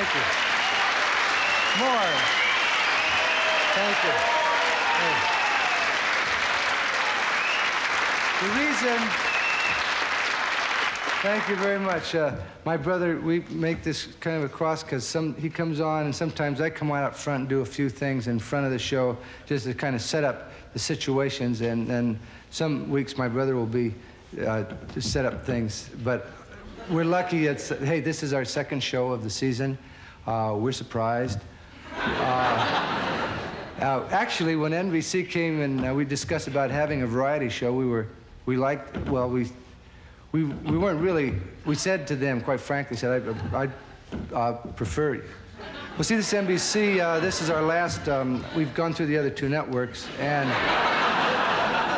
Thank you. More. Thank you. Hey. The reason... Thank you very much. My brother, we make this kind of a cross because he comes on and sometimes I come out front and do a few things in front of the show just to kind of set up the situations, and then some weeks my brother will be to set up things. But we're lucky hey, this is our second show of the season. We're surprised. Actually, when NBC came and we discussed about having a variety show, we weren't really, we said to them, quite frankly, I'd prefer, well, see, this NBC, this is our last, we've gone through the other two networks, and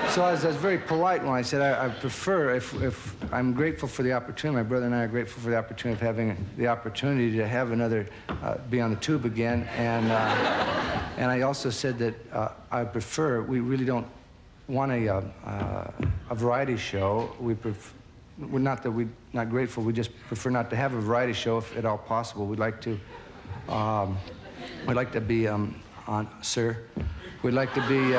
so I was very polite when I said I prefer, if I'm grateful for the opportunity, my brother and I are grateful for the opportunity of having the opportunity to have another, be on the tube again, and I also said that I prefer, we really don't want a variety show. We're not that we're not grateful, we just prefer not to have a variety show if at all possible. We'd like to be on, sir. We'd like to be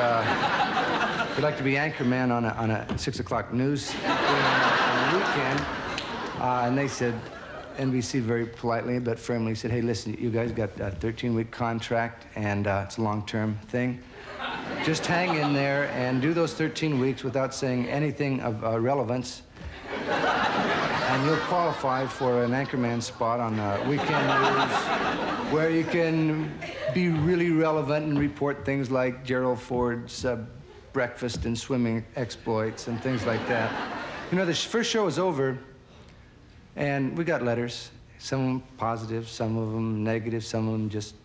anchorman on a 6 o'clock news on the weekend. And they said, NBC very politely but firmly said, hey, listen, you guys got a 13-week contract and it's a long-term thing. Just hang in there and do those 13 weeks without saying anything of relevance. And you'll qualify for an anchorman spot on weekend news where you can be really relevant and report things like Gerald Ford's breakfast and swimming exploits and things like that. You know, the first show was over and we got letters, some of them positive, some of them negative, some of them just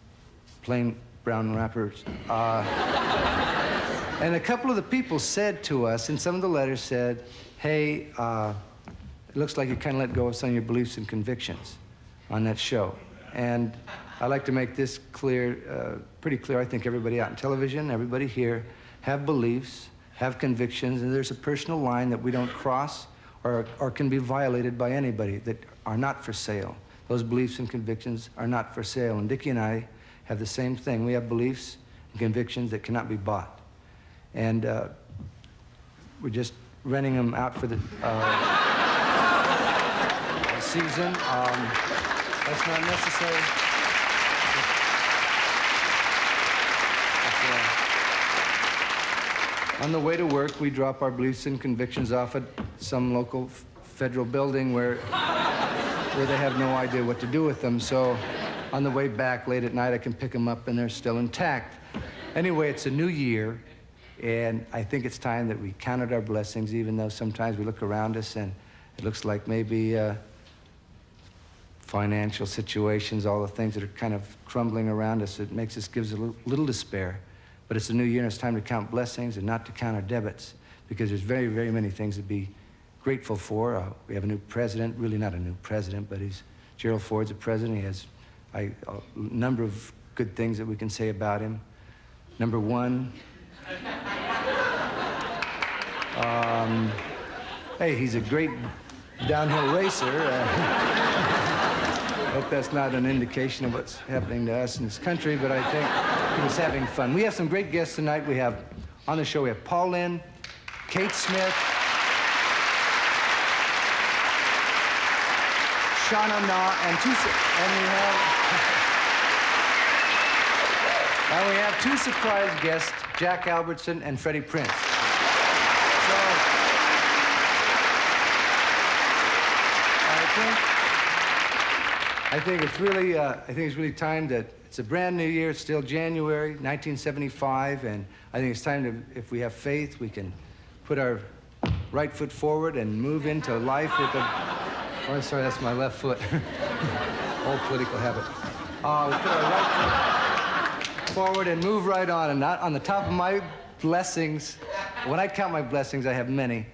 plain brown wrappers. And a couple of the people said to us, and some of the letters said, hey, it looks like you kind of let go of some of your beliefs and convictions on that show. And I'd like to make this clear, pretty clear. I think everybody out on television, everybody here, have beliefs, have convictions, and there's a personal line that we don't cross or can be violated by anybody that are not for sale. Those beliefs and convictions are not for sale. And Dickie and I have the same thing. We have beliefs and convictions that cannot be bought. And we're just renting them out for the season. That's not necessary. On the way to work, we drop our beliefs and convictions off at some local federal building where they have no idea what to do with them. So on the way back late at night, I can pick them up and they're still intact. Anyway, it's a new year, and I think it's time that we counted our blessings, even though sometimes we look around us and it looks like maybe financial situations, all the things that are kind of crumbling around us, it makes us, gives a little despair. But it's a new year and it's time to count blessings and not to count our debits, because there's very, very many things to be grateful for. We have a new president, really not a new president, but Gerald Ford's a president. He has a number of good things that we can say about him. Number one, hey, he's a great downhill racer. I hope that's not an indication of what's happening to us in this country, but I think he was having fun. We have some great guests tonight. We have, on the show, we have Paul Lynde, Kate Smith, Shauna Na, and we have two surprise guests, Jack Albertson and Freddie Prinze. So, I think it's really time that it's a brand new year. It's still January 1975, and I think it's time to, if we have faith, we can put our right foot forward and move into life with a. Oh, sorry, that's my left foot. Old political habit. We put our right foot forward and move right on, and not on the top of my blessings. When I count my blessings, I have many,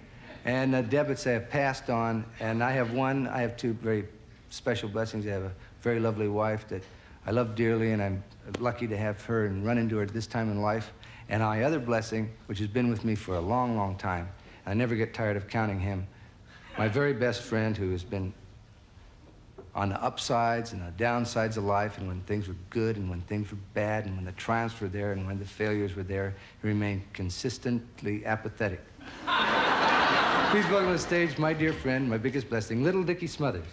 and debits I have passed on, and I have two very special blessings. I have a very lovely wife that I love dearly, and I'm lucky to have her and run into her at this time in life. And my other blessing, which has been with me for a long, long time, I never get tired of counting him, my very best friend who has been on the upsides and the downsides of life, and when things were good and when things were bad, and when the triumphs were there and when the failures were there, he remained consistently apathetic. Please welcome to the stage my dear friend, my biggest blessing, Little Dickie Smothers.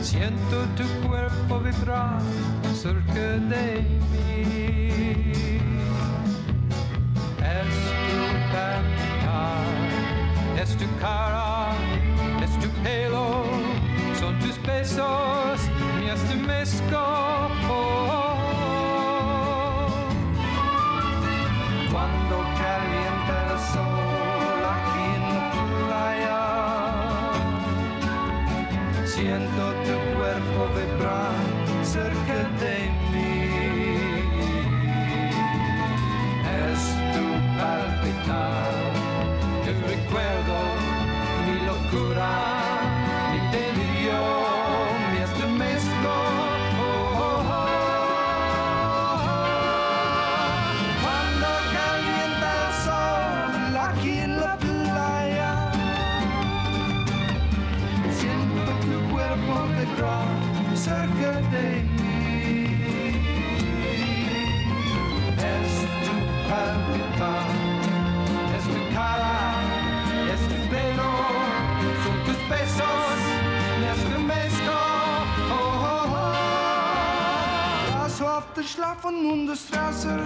Siento tu cuerpo vibrar cerca de mí. Es tu palpitar, es tu cara, es tu pelo, son tus besos, mi estremezco. Cuando calienta el sol aquí en la playa, siento tu cuerpo vibrar cerca de mí. Es tu palpitar, el recuerdo, mi locura, mi delirio, mi estremezco. Cuando calienta el sol aquí en la playa, siento tu cuerpo vibrar cerca de mí. Es tu palpitar, es tu cara, es tu pelo, son tus besos, mi estremezco. So auf der Schlafen und der Straße.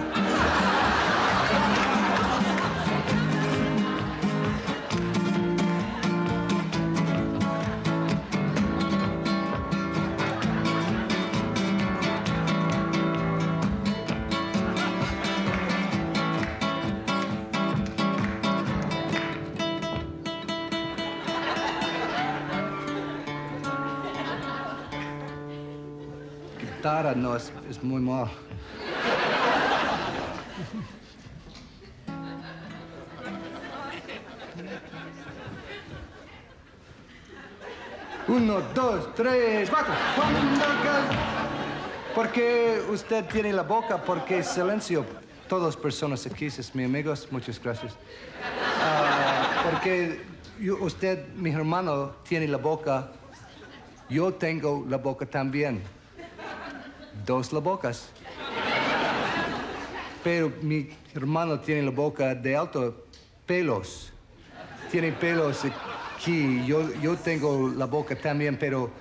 Guitarra no, es muy mal. Uno, dos, tres, cuatro. ¿Por qué usted tiene la boca? Porque silencio. Todas personas aquí, mis amigos, muchas gracias. Porque usted, mi hermano, tiene la boca. Yo tengo la boca también. Dos la bocas. Pero mi hermano tiene la boca de alto pelos. Tiene pelos aquí. Yo tengo la boca también, pero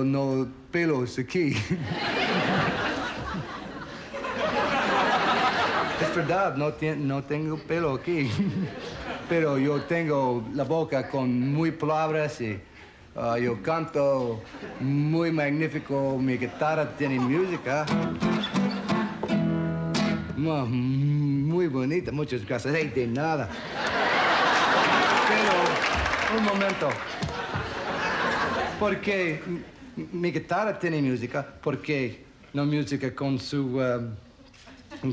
no pelos aquí. Es verdad, no tengo pelo aquí. Pero yo tengo la boca con muy palabras y yo canto muy magnífico. Mi guitarra tiene música. Muy bonita, muchas gracias. Hey, de nada. Pero, un momento. Porque mi guitarra tiene música, porque no música con su,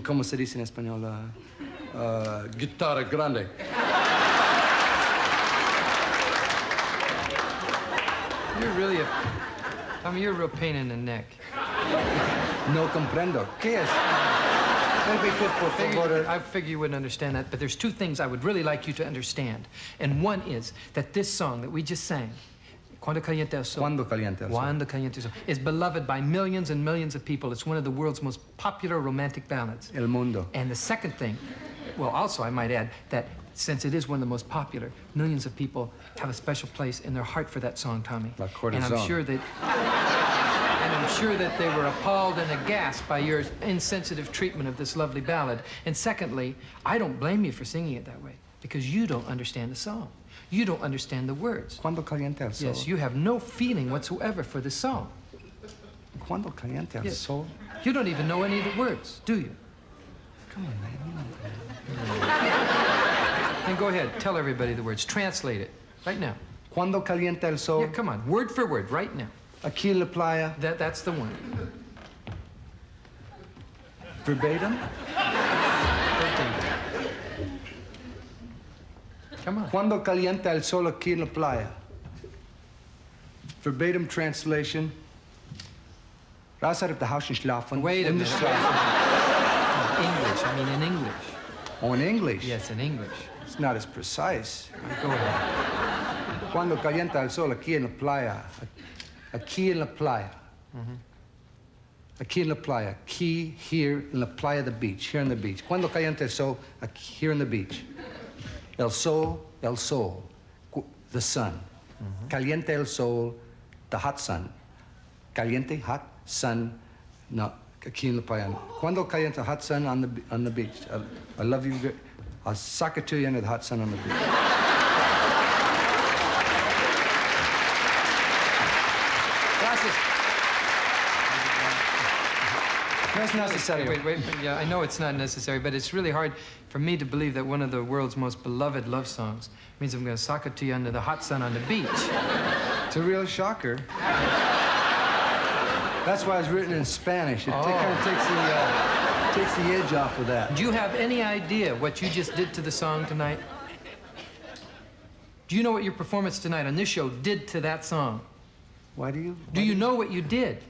¿cómo se dice en español? Guitarra grande. You're a real pain in the neck. No comprendo. ¿Qué es? I figure you wouldn't understand that, but there's two things I would really like you to understand. And one is that this song that we just sang, Cuando Calienta el Sol, Cuando Calienta el Sol, Cuando Calienta el Sol, is beloved by millions and millions of people. It's one of the world's most popular romantic ballads. El mundo. And the second thing, well, also I might add that since it is one of the most popular, millions of people have a special place in their heart for that song, Tommy. La Courtesan. And I'm sure that they were appalled and aghast by your insensitive treatment of this lovely ballad. And secondly, I don't blame you for singing it that way, because you don't understand the song. You don't understand the words. Cuando Calienta el Sol. Yes, you have no feeling whatsoever for the song. Cuando Calienta el Sol. You don't even know any of the words, do you? Come on, man. Then go ahead, tell everybody the words. Translate it, right now. Cuando Calienta el Sol. Yeah, come on, word for word, right now. Aquí en la playa. That's the one. Verbatim? Come on. Cuando calienta el sol aquí en la playa. Verbatim translation. Raus out of the house and schlafen. Wait a in the minute. Straße. English. I mean in English. Oh, in English? Yes, in English. It's not as precise. Go ahead. Cuando calienta el sol aquí en la playa. Aquí en la playa. Aquí en la playa. Aquí, here, in la playa, the beach. Here on the beach. Cuando calienta el sol, aquí, here on the beach. El sol, the sun. Caliente el sol, the hot sun. Caliente, hot, sun, no, aquí en la playa. Cuando calienta hot sun on the beach. I love you. I'll suck it to you under the hot sun on the beach. Gracias. That's necessary. Wait. Yeah, I know it's not necessary, but it's really hard for me to believe that one of the world's most beloved love songs means I'm going to sock it to you under the hot sun on the beach. It's a real shocker. That's why it's written in Spanish. It kind of takes the edge off of that. Do you have any idea what you just did to the song tonight? Do you know what your performance tonight on this show did to that song? Why do you? Do you know what you did?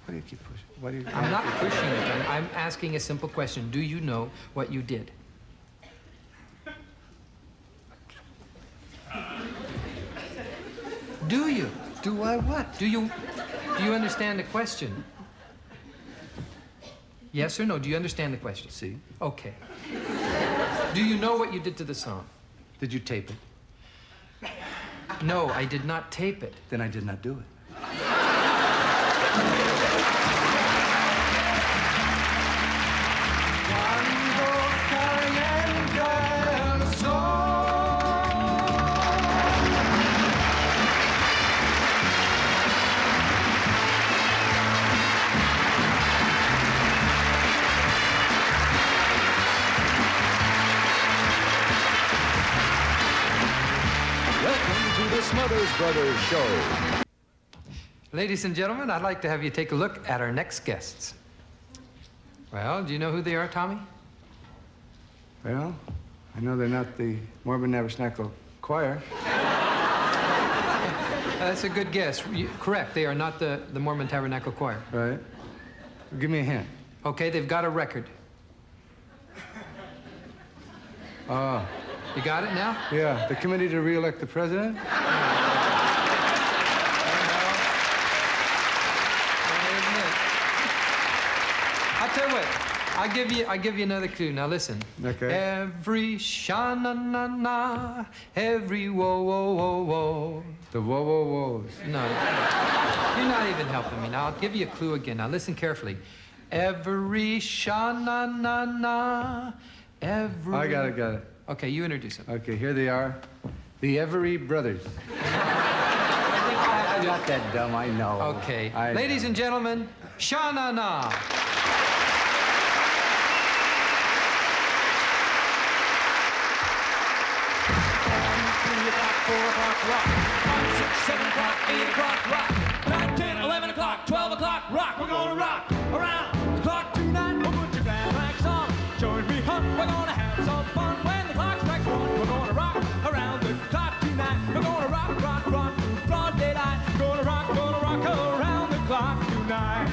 Why do you keep pushing? Why do you? I'm not pushing it. I'm asking a simple question. Do you know what you did? Do you? Do I what? Do you understand the question? Yes or no? Do you understand the question? See? Okay. Do you know what you did to the song? Did you tape it? No, I did not tape it. Then I did not do it. Welcome to the Smothers Brothers Show. Ladies and gentlemen, I'd like to have you take a look at our next guests. Well, do you know who they are, Tommy? Well, I know they're not the Morbid Nabersnackle Choir. That's a good guess. Correct, they are not the Mormon Tabernacle Choir. Right. Give me a hint. Okay, they've got a record. Oh. You got it now? Yeah, the committee to re-elect the president? I'll tell you what. I'll give you another clue. Now listen. Okay. Every sha-na-na-na, every whoa-whoa-whoa-whoa. The whoa-whoa-whoas. No, you're not even helping me. Now, I'll give you a clue again. Now, listen carefully. Every sha-na-na-na, every... I got it. Okay, you introduce them. Okay, here they are. The Every Brothers. I'm not that dumb, I know. Okay. Ladies and gentlemen, sha-na-na. 3 o'clock, 4 o'clock, rock. 5, 6, 7 o'clock, 8 o'clock, rock. 9, 10, 11 o'clock, 12 o'clock, rock. We're gonna rock around the clock tonight. We'll put your glad rags on. Join me, hunt. We're gonna have some fun. When the clock strikes 1, we're gonna rock around the clock tonight. We're gonna rock, broad daylight. Gonna rock around the clock tonight.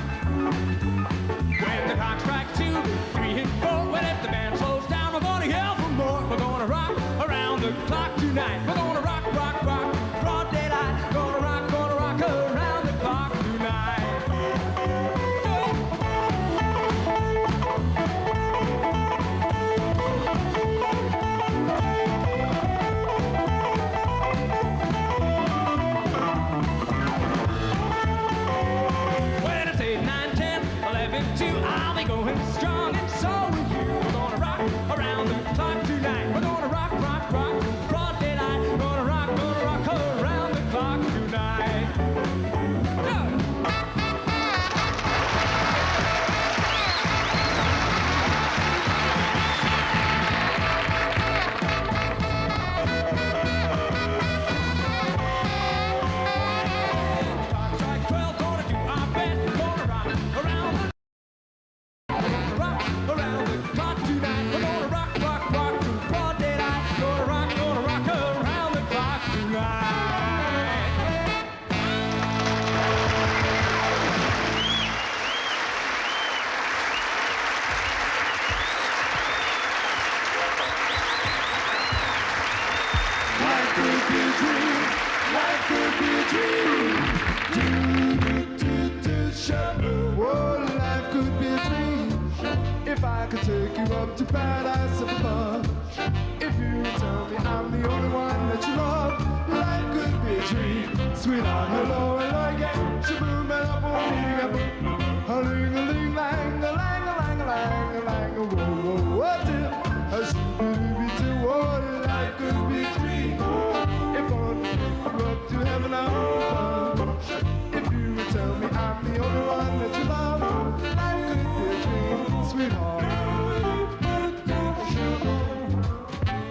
When the clock strikes 2, 3, and 4, when if the band slows down, we're gonna yell for more. We're gonna rock around the clock tonight. We're gonna rock, broad daylight. Gonna rock around the clock tonight. When it's 8, 9, 10, 11, 2, I'll be going strong, and so will you. We're gonna rock around the clock tonight. We're gonna rock, broad daylight. Gonna rock around the clock tonight. Clock strike 12, gonna do our best. Gonna rock around the dream. Oh, life could be a dream. If I could take you up to paradise up above. If you tell me I'm the only one that you love, life could be a dream. Sweetheart, hello, hello again. Shaboom, and up on me, a-ling, lang, a lang, a lang, a lang, a lang, a whoa, whoa, whoa, dear. A shoo-be-doo-be-doo, oh, life could be a dream. If only up to heaven I open. If you would tell me I'm the only one that you love, life could be a dream, sweetheart.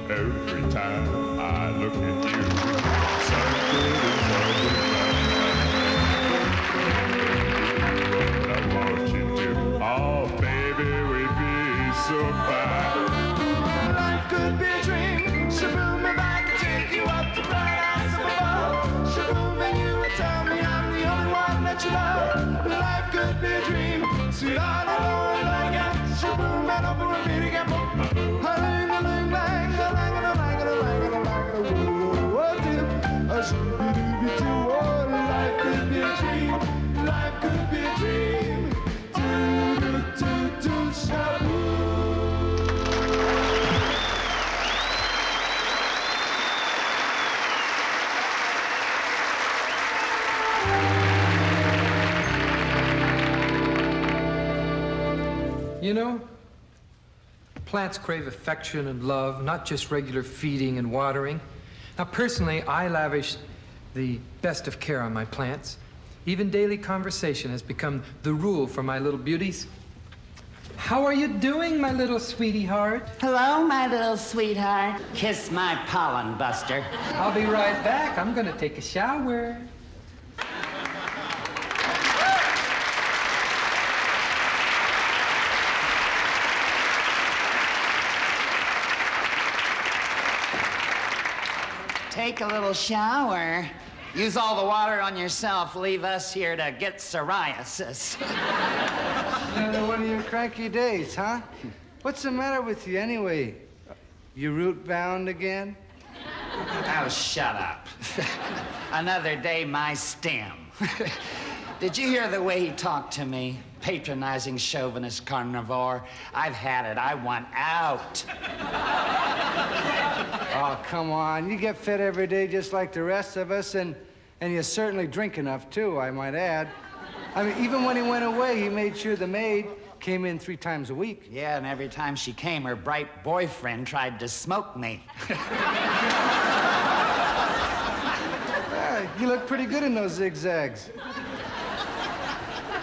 Every time I look at you, something is I want you to, oh baby, we'd be so fine. Life could be a dream. Shaboom, if I could take you up to paradise up above. Shaboom, and you would tell me I'm the only one that you love. Life could be a dream. Sweetheart, hello, hello again. Shaboom, and over a beat again. Ha-ling, a-ling, lang, a-lang, a-lang, a-lang, a-lang, a-whoa, dear. A shoo-be-doo-be-doo, oh, life could be a dream. Life could be a dream. Do-do-do-do, shaboom. You know, plants crave affection and love, not just regular feeding and watering. Now, personally, I lavish the best of care on my plants. Even daily conversation has become the rule for my little beauties. How are you doing, my little sweetie heart? Hello, my little sweetheart. Kiss my pollen buster. I'll be right back. I'm gonna take a shower. Take a little shower. Use all the water on yourself. Leave us here to get psoriasis. Another one of your cranky days, huh? What's the matter with you anyway? You root-bound again? Oh, shut up. Another day, my stem. Did you hear the way he talked to me? Patronizing chauvinist carnivore. I've had it. I want out. Oh, come on. You get fed every day just like the rest of us, and you certainly drink enough, too, I might add. I mean, even when he went away, he made sure the maid came in 3 times a week. Yeah, and every time she came, her bright boyfriend tried to smoke me. Yeah, you look pretty good in those zigzags.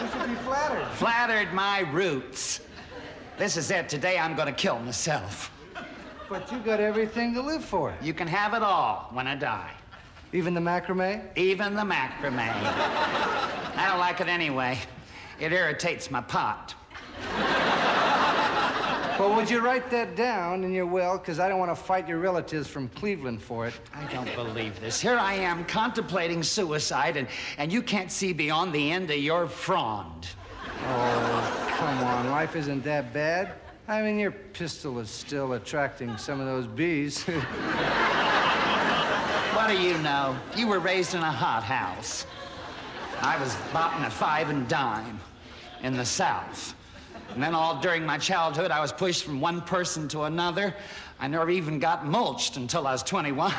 You should be flattered. Flattered my roots. This is it. Today I'm going to kill myself. But you got everything to live for. You can have it all when I die. Even the macrame? Even the macrame. I don't like it anyway. It irritates my pot. Well, would you write that down in your will? Because I don't want to fight your relatives from Cleveland for it. I don't believe this. Here I am contemplating suicide, and you can't see beyond the end of your frond. Oh, come on. Life isn't that bad. I mean, your pistol is still attracting some of those bees. What do you know? You were raised in a hothouse. I was bought in a 5 and dime in the South. And then all during my childhood, I was pushed from one person to another. I never even got mulched until I was 21.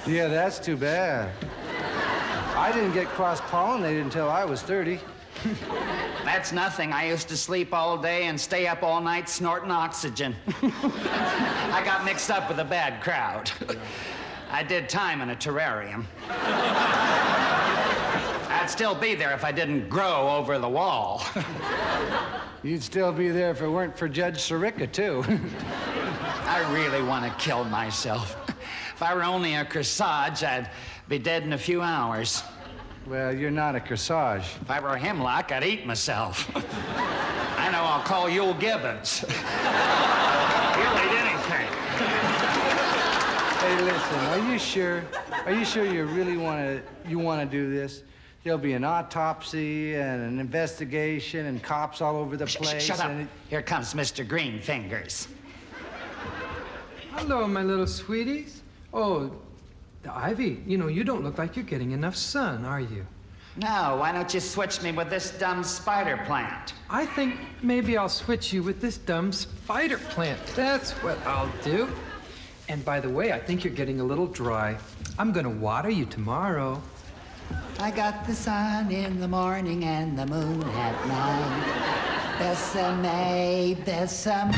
Yeah, that's too bad. I didn't get cross-pollinated until I was 30. That's nothing. I used to sleep all day and stay up all night snorting oxygen. I got mixed up with a bad crowd. I did time in a terrarium. I'd still be there if I didn't grow over the wall. You'd still be there if it weren't for Judge Sirica, too. I really want to kill myself. If I were only a corsage, I'd be dead in a few hours. Well, you're not a corsage. If I were a hemlock, I'd eat myself. I know, I'll call Yule Gibbons. He'll eat anything. Hey, listen, are you sure? Are you sure you really want to do this? There'll be an autopsy and an investigation and cops all over the place. Shut up. Here comes Mr. Greenfingers. Hello, my little sweeties. Oh, Ivy, you know, you don't look like you're getting enough sun, are you? No, why don't you switch me with this dumb spider plant? I think maybe I'll switch you with this dumb spider plant. That's what I'll do. And by the way, I think you're getting a little dry. I'm gonna water you tomorrow. I got the sun in the morning and the moon at night. Bessame, Bessame.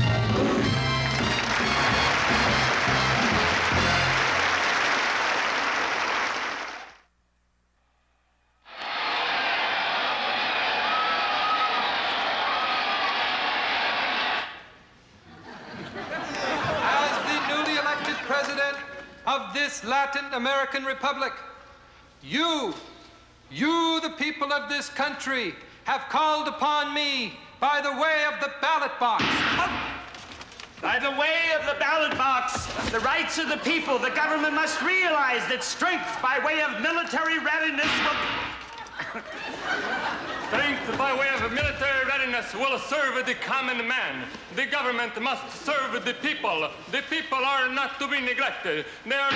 Of this Latin American Republic, you, the people of this country, have called upon me by the way of the ballot box. By the way of the ballot box, the rights of the people, the government must realize that strength by way of military readiness will... Strength by way of military readiness will serve the common man. The government must serve the people. The people are not to be neglected. They are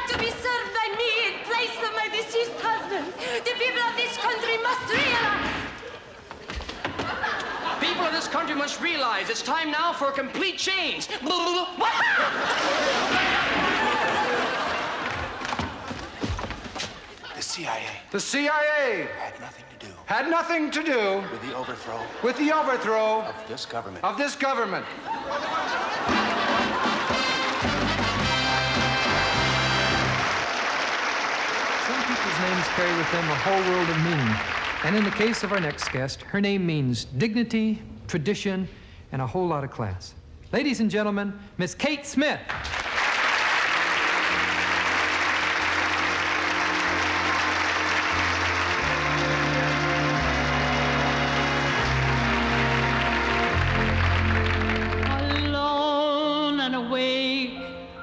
to be served by me in place of my deceased husband. The people of this country must realize. People of this country must realize it's time now for a complete change. The CIA. The CIA Had nothing to do with the overthrow of this government. Of this government. Some people's names carry with them a whole world of meaning. And in the case of our next guest, her name means dignity, tradition, and a whole lot of class. Ladies and gentlemen, Miss Kate Smith.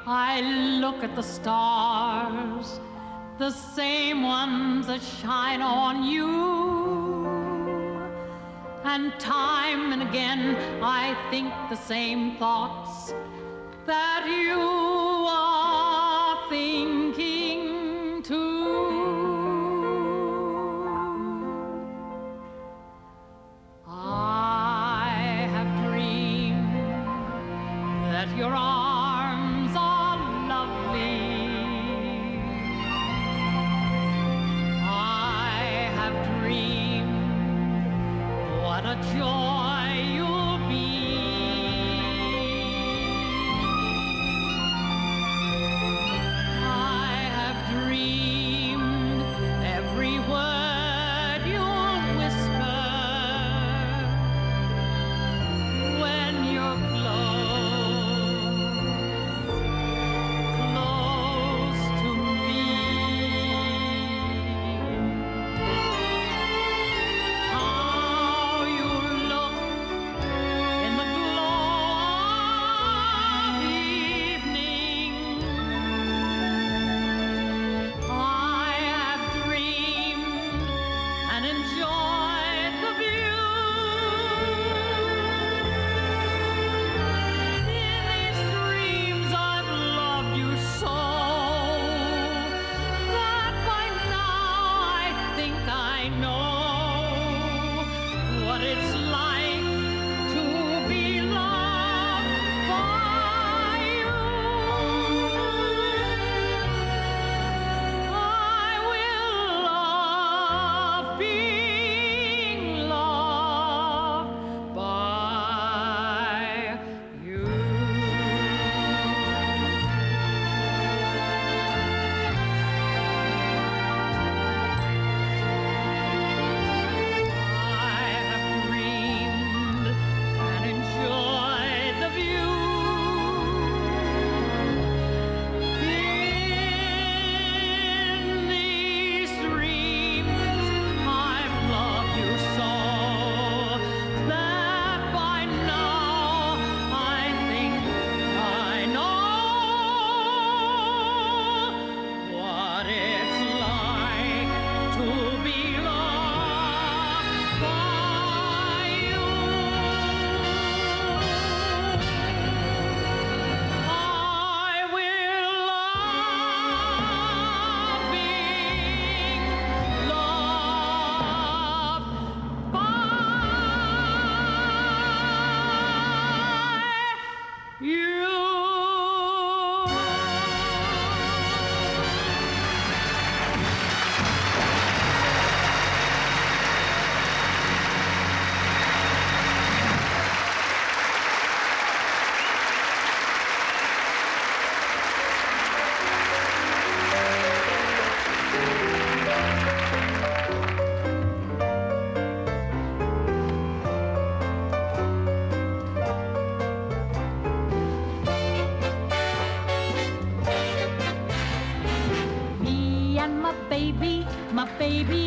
I look at the stars, the same ones that shine on you. And time and again I think the same thoughts that you are thinking too. I have dreamed that your arms are lovely. I have dreamed what a joy you'll be. I have dreamed every word you'll whisper when you're close to me. How you look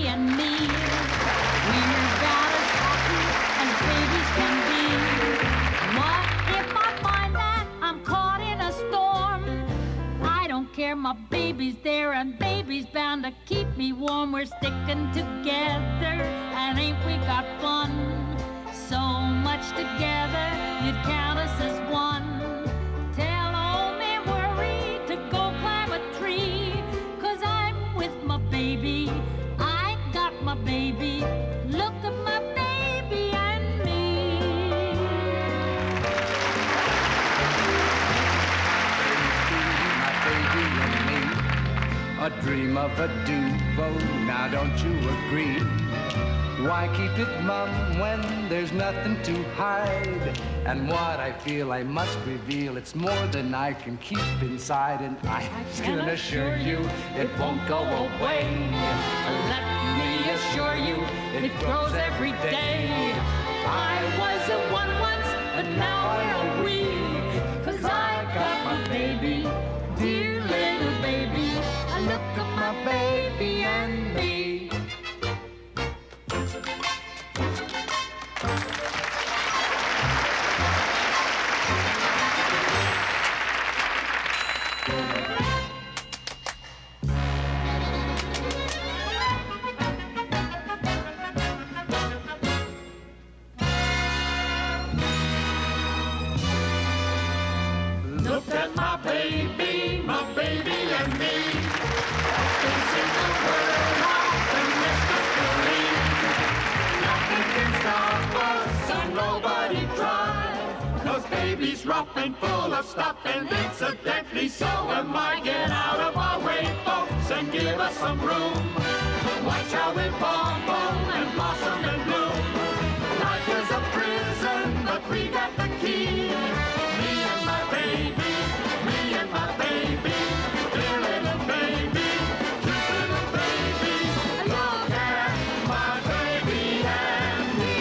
baby and me. We're about as happy as babies can be. What if I find that I'm caught in a storm? I don't care, my baby's there and baby's bound to keep me warm. We're sticking together and ain't we got fun? So much together, you'd count us as one. Tell old man Worry to go climb a tree, 'cause I'm with my baby, I got my baby. Look at my baby and me. My baby and me, a dream of a duo, now don't you agree? Why keep it mum when there's nothing to hide? And what I feel I must reveal, it's more than I can keep inside, and I can assure you it won't go away. Let me assure you, it grows every day. I was a one once, but now we're a we. 'Cause I've got my baby, dear little baby. I look at my baby and me. Look at my baby and me. Facing the world off and mysteriously. Nothing can stop us and nobody try. 'Cause baby's rough and full of stuff, and incidentally so am I. Get out of our way, folks, and give us some room. Watch how we bubble and blossom and bloom. Life is a prison, but we got the key. Me and my baby, dear little baby, cute little baby. Look at my baby and me.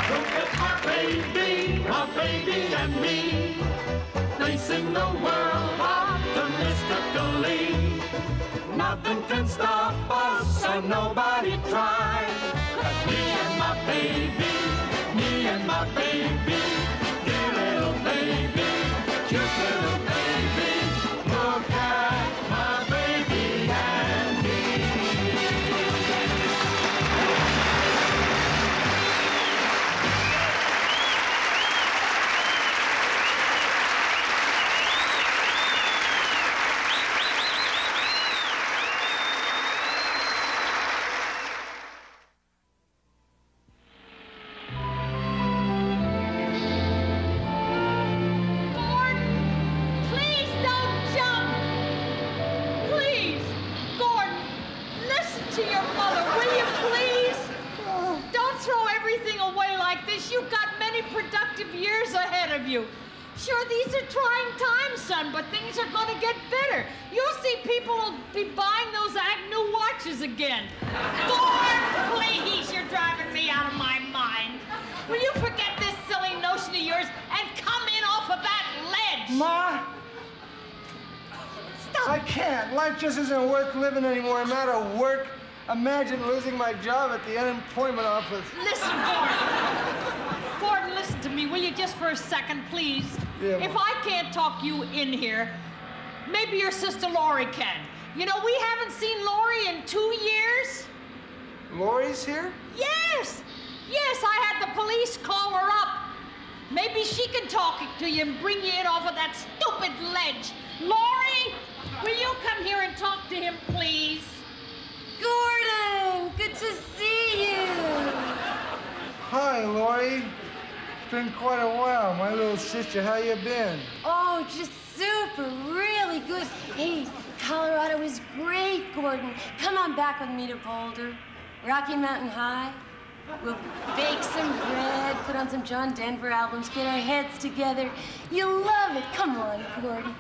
Look at my baby and me, facing the world optimistically. Nothing can stop us and nobody tries. 'Cause me and my baby, dear little baby, cute little baby. Look at my baby and me. Please don't jump. Please, Gordon, listen to your mother, will you please? Don't throw everything away like this. You've got many productive years ahead of you. Sure, these are trying times, son, but things are going to get better. You'll see people will be buying those Agnew watches again. Gordon, please, you're driving me out of my mind. Will you forget this silly notion of yours and come in off of that ledge? Ma, Stop. I can't. Life just isn't worth living anymore. I'm out of work. Imagine losing my job at the unemployment office. Listen, Gordon. Gordon, listen to me, will you, just for a second, please? Yeah, If I can't talk you in here, maybe your sister Lori can. You know, we haven't seen Lori in 2 years. Lori's here? Yes, I had the police call her up. Maybe she can talk to you and bring you in off of that stupid ledge. Lori, will you come here and talk to him, please? Gordon, good to see you. Hi, Lori. It's been quite a while. My little sister, how you been? Oh, just super, really good. Hey, Colorado is great, Gordon. Come on back with me to Boulder. Rocky Mountain High. We'll bake some bread, put on some John Denver albums, get our heads together. You'll love it. Come on, Gordon.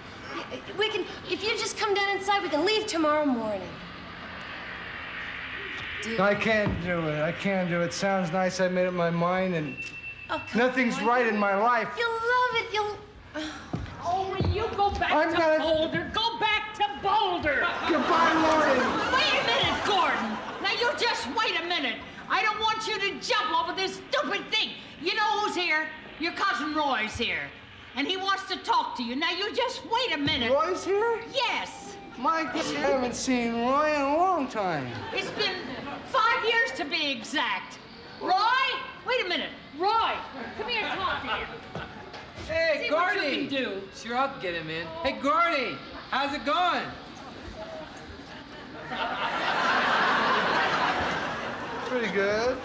We can, if you just come down inside, we can leave tomorrow morning. do. I can't do it. I can't do it. Sounds nice. I made up my mind, and nothing's right in my life. You'll love it. You'll. Oh, will you go back to Boulder? Go back to Boulder! Goodbye, Lori. Wait a minute, Gordon. Now, you just wait a minute. I don't want you to jump over this stupid thing. You know who's here? Your cousin Roy's here. And he wants to talk to you. Now, you just wait a minute. Roy's here? Yes. My goodness, I haven't seen Roy in a long time. It's been 5 years to be exact. Roy? Wait a minute. Roy, come here and talk to him. Hey, See Gordy. what you can do. Sure, I'll get him in. Hey, Gordy, how's it going? Pretty good.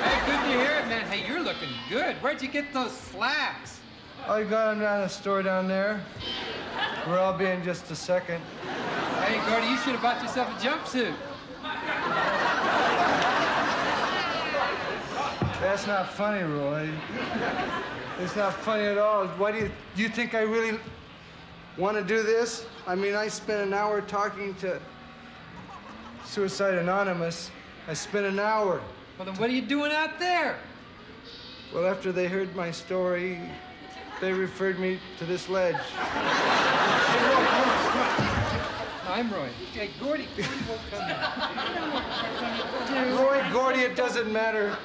Hey, good to hear it, man. Hey, you're looking good. Where'd you get those slacks? I got them down in the store down there. Where I'll be in just a second. Hey, Gordy, you should have bought yourself a jumpsuit. That's not funny, Roy. It's not funny at all. Why do you think I really want to do this? I mean, I spent an hour talking to Suicide Anonymous. I spent an hour. Well, then what are you doing out there? Well, after they heard my story, they referred me to this ledge. I'm Roy. Hey, Gordy, you won't come in. Roy, Gordy, it doesn't matter.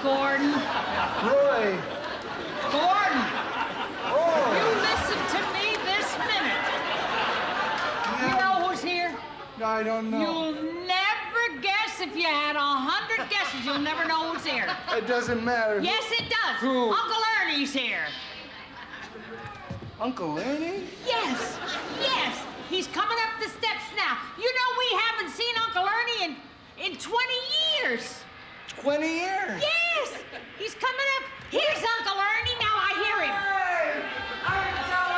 Gordon. Roy. Gordon. Oh. You listen to me this minute. You know who's here? No, I don't know. You'll never guess. If you had 100 guesses, you'll never know who's here. It doesn't matter. Yes, it does. Who? Uncle Ernie's here. Uncle Ernie? Yes, yes. He's coming up the steps now. You know we haven't seen Uncle Ernie in 20 years. 20 years? Yes, he's coming up. Here's Uncle Ernie. Now I hear him. Hey, Uncle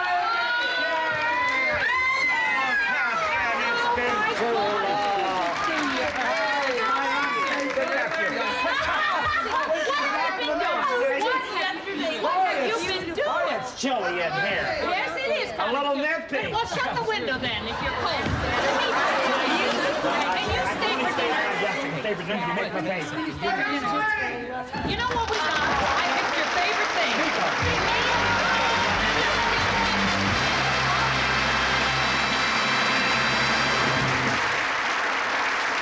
It's chilly in here. Yes, it is. A little nippy. Well, shut the window then if you're cold. And you stay for dinner. Stay for dinner. You make my face. You know what we got? I picked your favorite thing.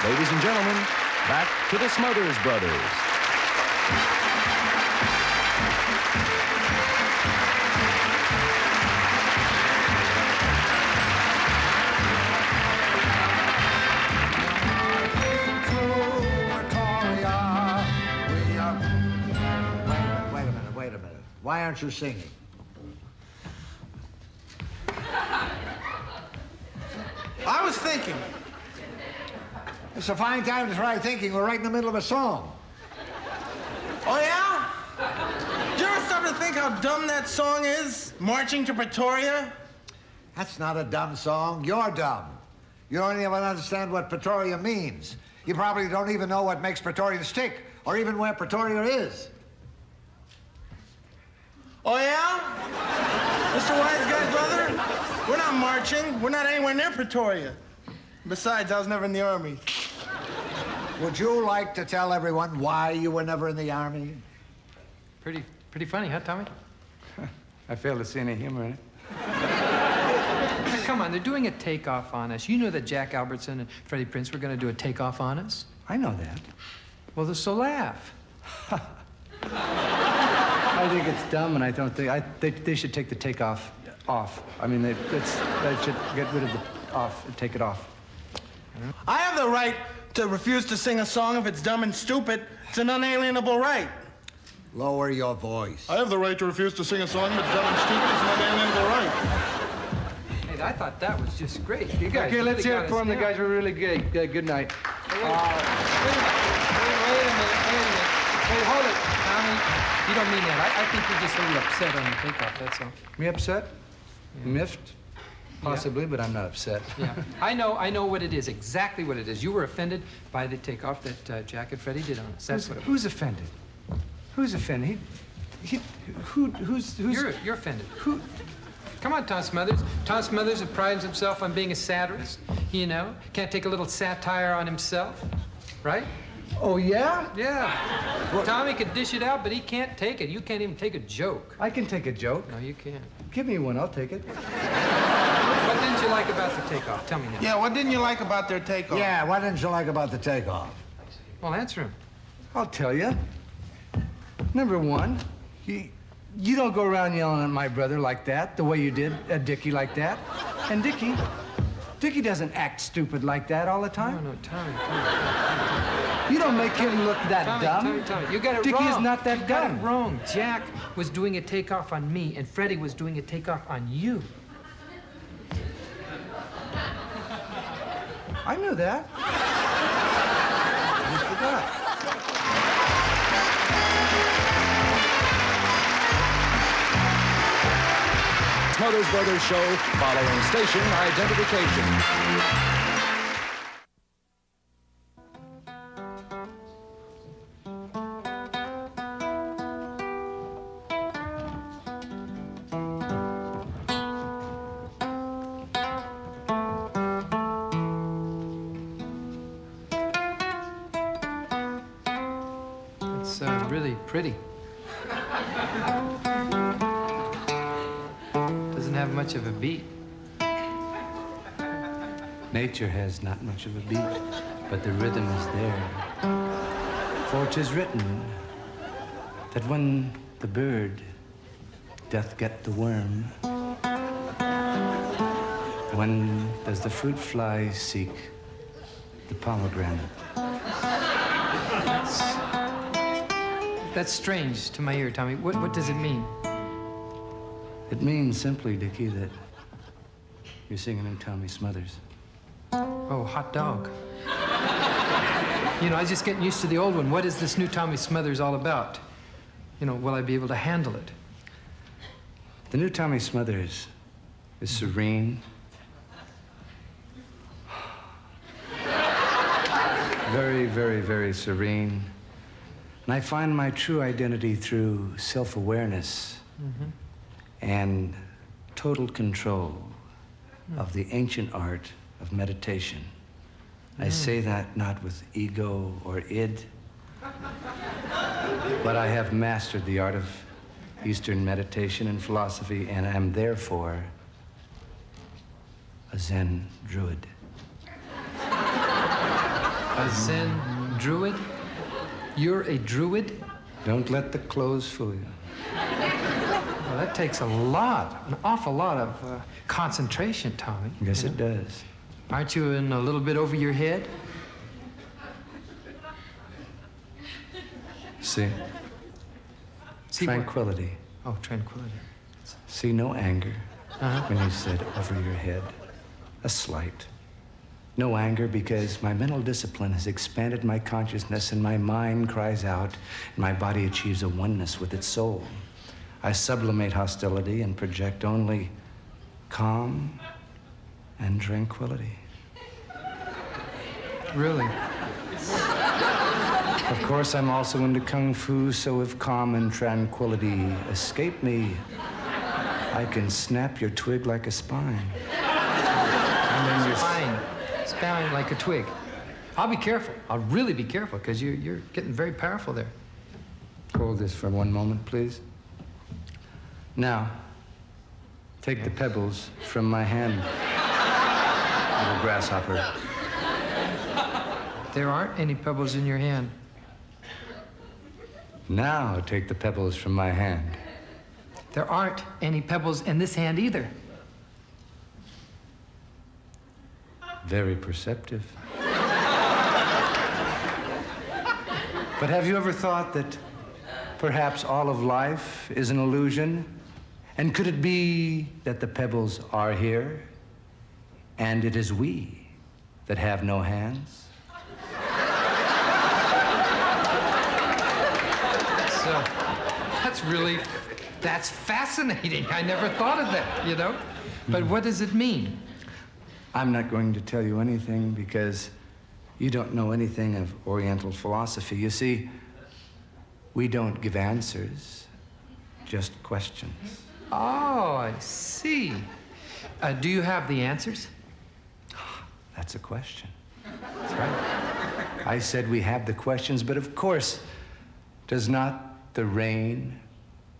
Ladies and gentlemen, back to the Smothers Brothers. Wait a minute. Why aren't you singing? I was thinking. It's a fine time to try thinking. We're right in the middle of a song. Oh, yeah? Did you ever stop to think how dumb that song is? Marching to Pretoria? That's not a dumb song. You're dumb. You don't even understand what Pretoria means. You probably don't even know what makes Pretoria stick, or even where Pretoria is. Oh, yeah? Mr. Wise Guy, brother? We're not marching. We're not anywhere near Pretoria. Besides, I was never in the Army. Would you like to tell everyone why you were never in the Army? Pretty funny, huh, Tommy? I fail to see any humor in it. Now, come on, they're doing a takeoff on us. You know that Jack Albertson and Freddie Prinze were going to do a takeoff on us? I know that. Well, so laugh. I think it's dumb, and I don't think they should take the takeoff off. I mean, they should get rid of the off, take it off. I have the right to refuse to sing a song if it's dumb and stupid. It's an unalienable right. Lower your voice. I have the right to refuse to sing a song if it's dumb and stupid. It's an unalienable right. Hey, I thought that was just great. You guys Okay, let's really hear it got for us them. The down. guys were really good. Good night. Wait a minute. Hey, hold it, Tommy. You don't mean that. I think you're just a little upset on the takeoff, that's all. Me upset? Yeah. Miffed? Possibly, but I'm not upset. Yeah. I know what it is, exactly what it is. You were offended by the takeoff that Jack and Freddie did on us. That's what it was. Who's offended? Who's offended? Who's... You're offended. Who? Come on, Tom Smothers. Tom Smothers prides himself on being a satirist. You know, can't take a little satire on himself, right? Oh, yeah? Yeah. Tommy could dish it out, but he can't take it. You can't even take a joke. I can take a joke. No, you can't. Give me one, I'll take it. What didn't you like about the takeoff? Tell me now. Yeah, what didn't you like about their takeoff? Yeah, what didn't you like about the takeoff? Well, answer him. I'll tell you. Number one, you don't go around yelling at my brother like that, the way you did at Dickie like that. And Dickie doesn't act stupid like that all the time. No, Tommy. You don't make him look that dumb. Tommy, you got it Dickie wrong. is not that dumb. You got it wrong. Jack was doing a takeoff on me, and Freddie was doing a takeoff on you. I knew that. You forgot. Smothers Brothers show following station identification. It's really pretty. Doesn't have much of a beat. Nature has not much of a beat, but the rhythm is there. For 'tis written that when the bird doth get the worm, when does the fruit fly seek the pomegranate? That's strange to my ear, Tommy. What does it mean? It means simply, Dickie, that you're singing in Tommy Smothers. Oh, hot dog. You know, I was just getting used to the old one. What is this new Tommy Smothers all about? You know, will I be able to handle it? The new Tommy Smothers is serene, very, very, very serene. And I find my true identity through self-awareness and total control of the ancient art of meditation. I say that not with ego or id, but I have mastered the art of Eastern meditation and philosophy, and am therefore a Zen druid. A Zen druid? You're a druid? Don't let the clothes fool you. Well, that takes an awful lot of concentration, Tommy. Yes, it does. Aren't you in a little bit over your head? See? Tranquility. Oh, tranquility. See, no anger when you said over your head. A slight. No anger because my mental discipline has expanded my consciousness and my mind cries out and my body achieves a oneness with its soul. I sublimate hostility and project only calm and tranquility. Really? Of course, I'm also into Kung Fu, so if calm and tranquility escape me, I can snap your twig like a spine. And then your spine like a twig. I'll be careful. I'll really be careful, because you're getting very powerful there. Hold this for one moment, please. Now, take the pebbles from my hand, little grasshopper. There aren't any pebbles in your hand. Now, take the pebbles from my hand. There aren't any pebbles in this hand either. Very perceptive. But have you ever thought that perhaps all of life is an illusion? And could it be that the pebbles are here, and it is we that have no hands? That's fascinating. I never thought of that, you know? But what does it mean? I'm not going to tell you anything because you don't know anything of Oriental philosophy. You see, we don't give answers, just questions. Oh, I see. Do you have the answers? That's a question. That's right. I said we have the questions, but of course, does not the rain,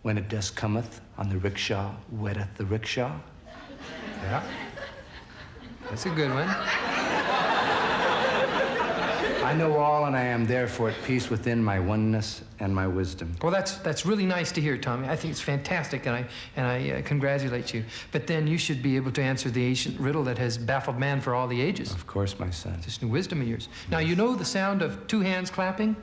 when it does cometh on the rickshaw, wetteth the rickshaw? Yeah. That's a good one. I know all, and I am therefore at peace within my oneness and my wisdom. Well, that's really nice to hear, Tommy. I think it's fantastic, and I congratulate you. But then you should be able to answer the ancient riddle that has baffled man for all the ages. Of course, my son. This new wisdom of yours. Now, you know the sound of two hands clapping?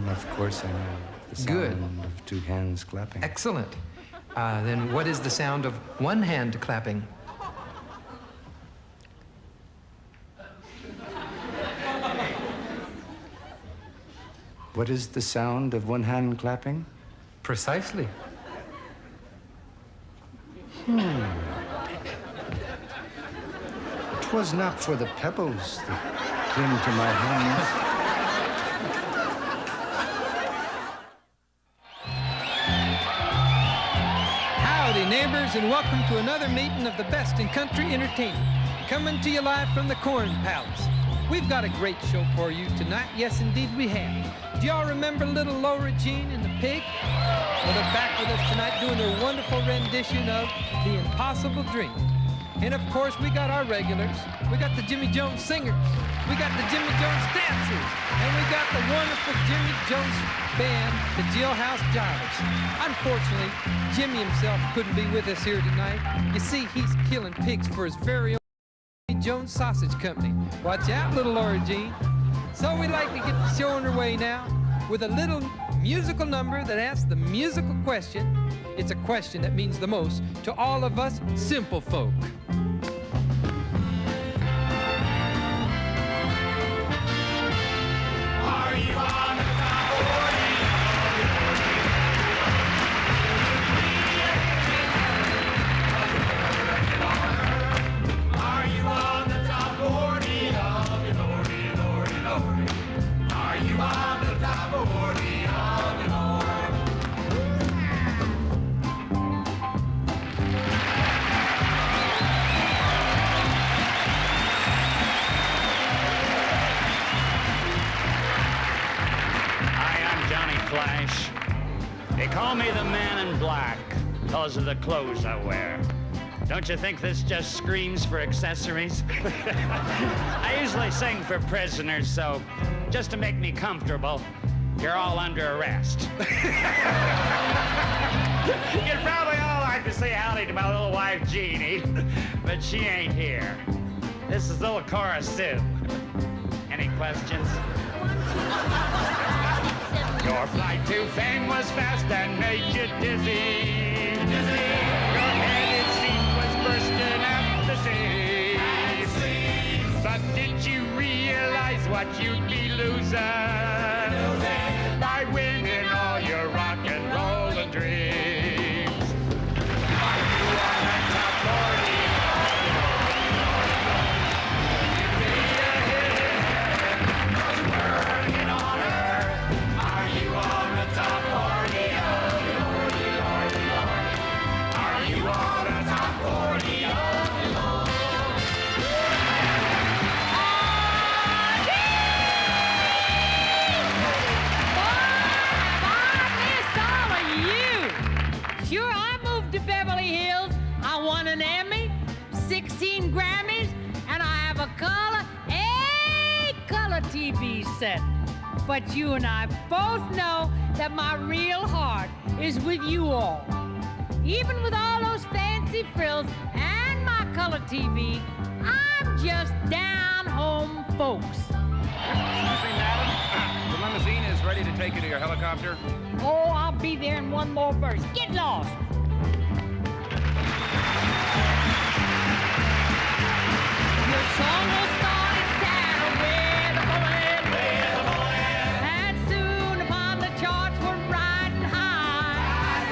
Of course I know. The sound Good. of two hands clapping. Excellent. Then what is the sound of one hand clapping? What is the sound of one hand clapping? Precisely. It was not for the pebbles that came to my hands. Howdy, neighbors, and welcome to another meeting of the best in country entertainment. Coming to you live from the Corn Palace. We've got a great show for you tonight. Yes, indeed, we have. Do y'all remember little Laura Jean and the Pig? Well, they're back with us tonight doing their wonderful rendition of The Impossible Dream. And, of course, we got our regulars. We got the Jimmy Jones Singers. We got the Jimmy Jones Dancers. And we got the wonderful Jimmy Jones Band, the Jailhouse Jivers. Unfortunately, Jimmy himself couldn't be with us here tonight. You see, he's killing pigs for his very own Jones Sausage Company. Watch out, little Laura Jean. So we'd like to get the show underway now with a little musical number that asks the musical question. It's a question that means the most to all of us simple folk. Are you on the top or the Are you on the top or the Lordy, Lordy, Lordy? Are you on the top or the Flash. They call me the Man in Black because of the clothes I wear. Don't you think this just screams for accessories? I usually sing for prisoners, so just to make me comfortable, you're all under arrest. You'd probably all like to say howdy to my little wife, Jeannie, but she ain't here. This is little Cora Sue. Any questions? Your flight to fame was fast and made you dizzy. Dizzy. Your head, it seemed, was bursting at the seams. But did you realize what you'd be losing? By winning all your rock and rollin' dreams. Are you on the top 40? Sure, I moved to Beverly Hills. I won an Emmy, 16 Grammys, and I have a color TV set. But you and I both know that my real heart is with you all. Even with all those fancy frills and my color TV, I'm just down-home folks. Excuse me, madam. The limousine is ready to take you to your helicopter. Oh, I'll be there in one more verse. Get lost. Your song will start in Santa with a bullet. And soon upon the charts we're riding high.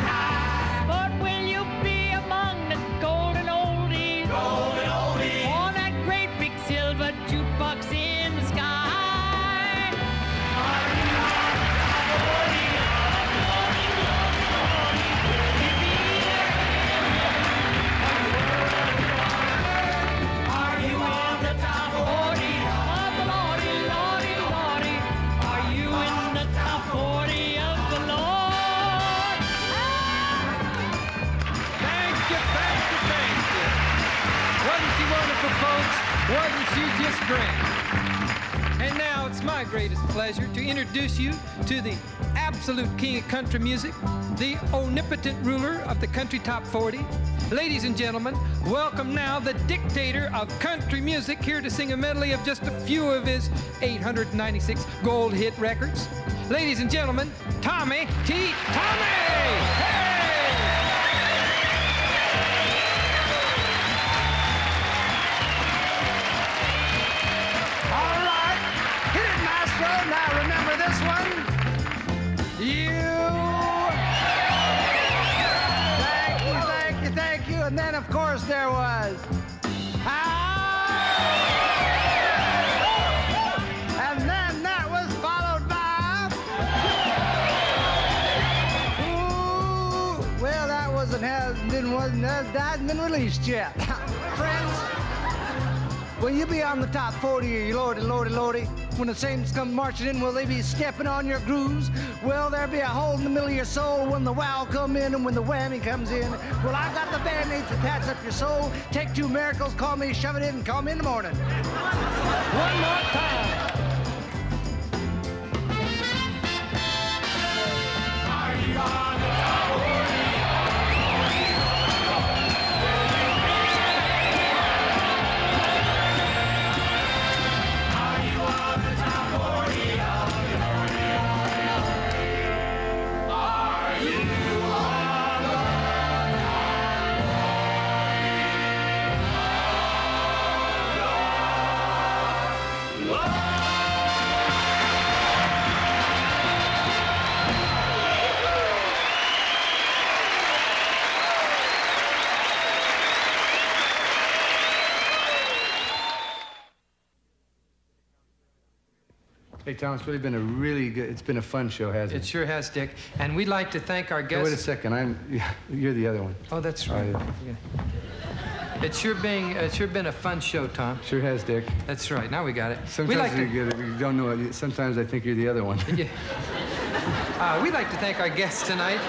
But will you be among the golden oldies? Golden oldies. On that great big silver jukebox in the sky. my greatest pleasure to introduce you to the absolute king of country music, the omnipotent ruler of the country top 40. Ladies and gentlemen, welcome now the dictator of country music, here to sing a medley of just a few of his 896 gold hit records. Ladies and gentlemen, Tommy T. Tommy! Hey! All right, hit it, maestro. Now remember this one. Thank you. And then, of course, there was. And then that was followed by. Ooh, well, that hasn't been released yet. Friends, will you be on the top 40 or lordy? When the saints come marching in, will they be stepping on your grooves? Will there be a hole in the middle of your soul when the wow come in and when the whammy comes in? Well, I've got the band-aids to patch up your soul. Take two miracles, call me, shove it in, and call me in the morning. One more time. Are you on the top 40? Hey, Tom, it's really been it's been a fun show, hasn't it? It sure has, Dick. And we'd like to thank our guests. Wait a second, you're the other one. Oh, that's right. It's sure been a fun show, Tom. Sure has, Dick. That's right. Now we got it. Sometimes you don't know it. Sometimes I think you're the other one. Yeah. We'd like to thank our guests tonight,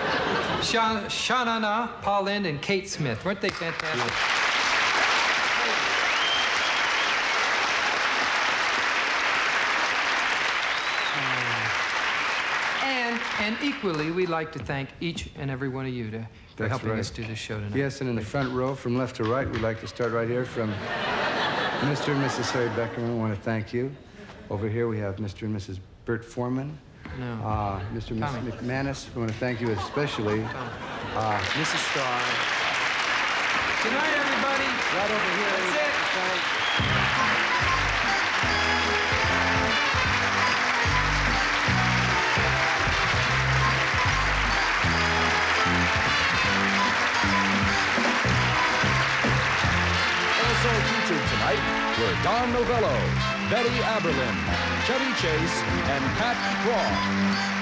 Sha-na-na, Paul Lynde, and Kate Smith. Weren't they fantastic? Yeah. And equally, we'd like to thank each and every one of you for helping us do this show tonight. Yes, and in the front row, from left to right, we'd like to start right here from Mr. and Mrs. Harry Beckerman. We want to thank you. Over here, we have Mr. and Mrs. Bert Foreman. No. Mr. and Mrs. McManus. We want to thank you especially. Mrs. Starr. Good night, everybody. Right over here. That's it. Also featured tonight were Don Novello, Betty Aberlin, Chevy Chase, and Pat Croft.